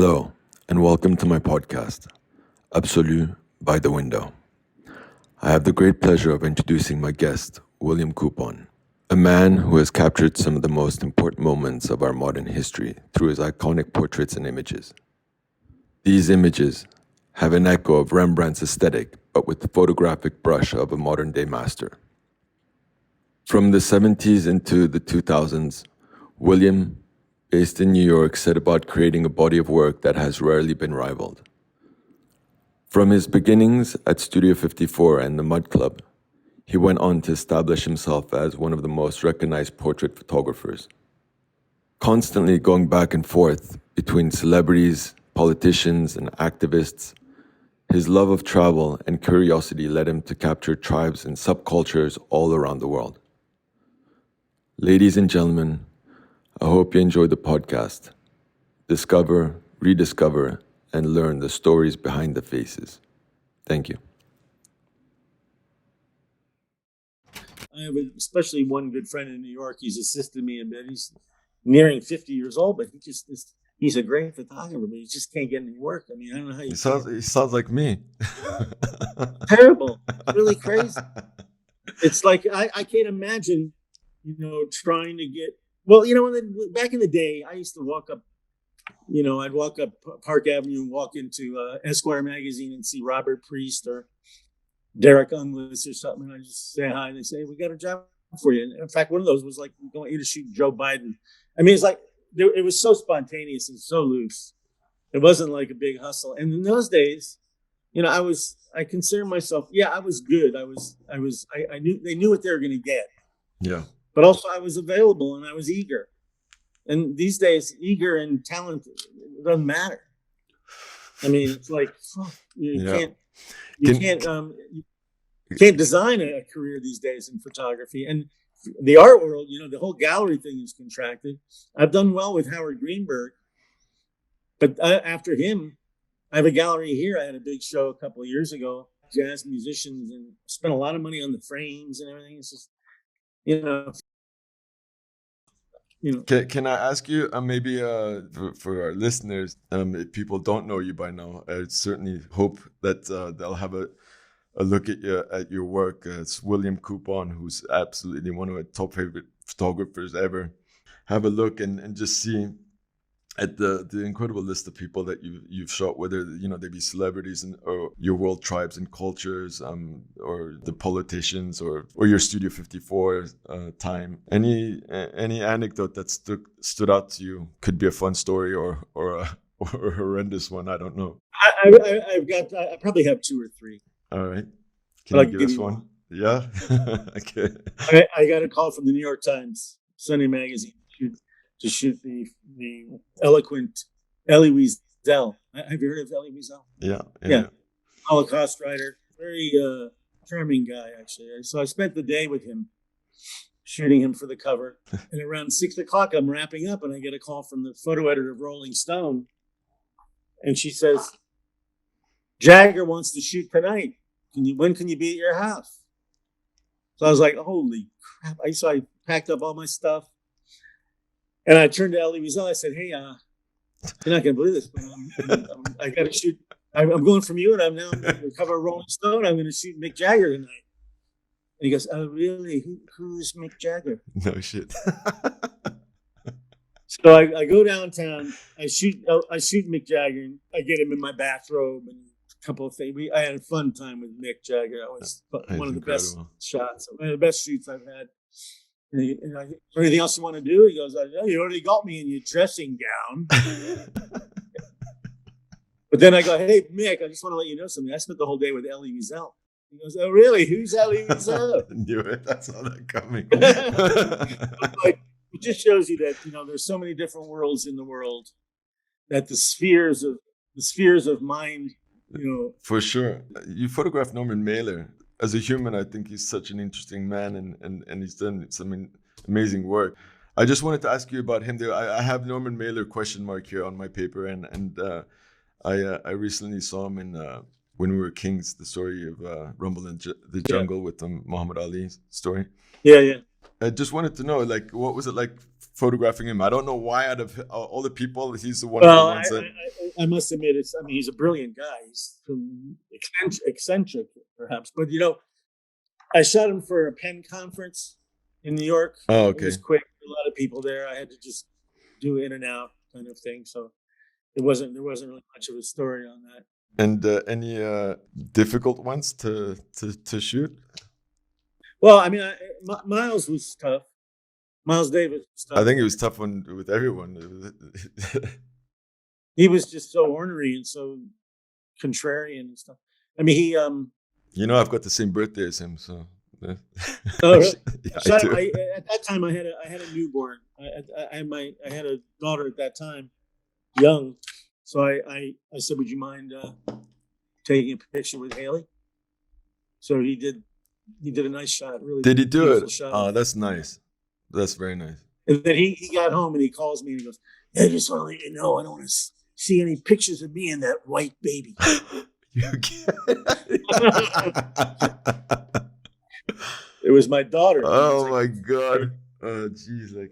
Hello, and welcome to my podcast, ABSOLU by the Window. I have the great pleasure of introducing my guest, William Coupon, a man who has captured some of the most important moments of our modern history through his iconic portraits and images. These images have an echo of Rembrandt's aesthetic, but with the photographic brush of a modern-day master. From the 70s into the 2000s, William, based in New York, set about creating a body of work that has rarely been rivaled. From his beginnings at Studio 54 and the Mud Club, he went on to establish himself as one of the most recognized portrait photographers. Constantly going back and forth between celebrities, politicians, and activists, his love of travel and curiosity led him to capture tribes and subcultures all around the world. Ladies and gentlemen, I hope you enjoyed the podcast. Discover, rediscover, and learn the stories behind the faces. Thank you. I have especially one good friend in New York. He's assisted me a bit. He's nearing 50 years old, but he's a great photographer, but he just can't get any work. I mean, I don't know how He sounds like me. Terrible. Really crazy. It's like, I can't imagine, trying to get, back in the day, I used to walk up, I'd walk up Park Avenue and walk into Esquire magazine and see Robert Priest or Derek Unglis or something. And I just say hi. And they say, we got a job for you. And in fact, one of those was like, we want you to shoot Joe Biden. I mean, it's like, it was so spontaneous and so loose. It wasn't like a big hustle. And in those days, I consider myself, I was good. I knew they knew what they were going to get. Yeah. But also I was available and I was eager. And these days, eager and talented, it doesn't matter. I mean, it's like, you can't design a career these days in photography. And the art world, the whole gallery thing is contracted. I've done well with Howard Greenberg, but after him, I have a gallery here. I had a big show a couple of years ago, jazz musicians, and spent a lot of money on the frames and everything. It's just, Can I ask you, maybe for our listeners, if people don't know you by now, I certainly hope that they'll have a look at your work. It's William Coupon, who's absolutely one of my top favorite photographers ever. Have a look and just see at the incredible list of people that you've shot, whether they be celebrities or your world tribes and cultures, or the politicians, or your Studio 54 time. Any anecdote that stood out to you? Could be a fun story or a horrendous one. I don't know. I probably have two or three. All right. Can you give us one? Yeah. Okay. I got a call from the New York Times, Sunday magazine, to shoot the eloquent Elie Wiesel. Have you heard of Elie Wiesel? Yeah. Holocaust writer, very charming guy, actually. So I spent the day with him, shooting him for the cover. And around 6:00, I'm wrapping up, and I get a call from the photo editor of Rolling Stone, and she says, "Jagger wants to shoot tonight. When can you be at your house?" So I was like, "Holy crap!" So I packed up all my stuff. And I turned to Elie Wiesel. I said, "Hey, you're not going to believe this, but I got to shoot. I'm going from you, and I'm now going to cover Rolling Stone. I'm going to shoot Mick Jagger tonight." And he goes, "Oh, really? Who's Mick Jagger?" No shit. So I go downtown. I shoot Mick Jagger. And I get him in my bathrobe and a couple of things. I had a fun time with Mick Jagger. It was one of the best shots, one of the best shoots I've had. And I, "Is there anything else you want to do?" He goes, "Oh, you already got me in your dressing gown." But then I go, "Hey, Mick, I just want to let you know something. I spent the whole day with Elie Wiesel." He goes, "Oh, really? Who's Elie Wiesel?" I knew it. That's how that coming. Like, it just shows you that there's so many different worlds in the world, that the spheres of mind. For sure. You photographed Norman Mailer. As a human, I think he's such an interesting man, and he's done some amazing work. I just wanted to ask you about him. I have Norman Mailer ? Here on my paper, and I recently saw him in When We Were Kings, the story of Rumble in the Jungle with Muhammad Ali story. Yeah. I just wanted to know, like, what was it like photographing him? I don't know why out of all the people, he's the one of the Well, ones that. I must admit, he's a brilliant guy. He's eccentric, perhaps, but I shot him for a pen conference in New York. Oh, It was okay. quick. A lot of people there. I had to just do in and out kind of thing. So there wasn't really much of a story on that. And any difficult ones to shoot? Well, I mean, Miles was tough. Miles Davis was I tough. think it was tough with everyone. He was just so ornery and so contrarian and stuff. I mean, he I've got the same birthday as him, so. Oh, really? Yeah, I do. At that time, I had a newborn. I had a daughter at that time, young. So I said, "Would you mind taking a picture with Haley?" So he did. He did a nice shot. Really, Did he do beautiful it? shot. Oh, that's nice. That's very nice. And then he got home and he calls me and he goes, "I just want to let you know I don't want to see any pictures of me and that white baby." You can't. It was my daughter. Oh my God. Oh, geez. Like,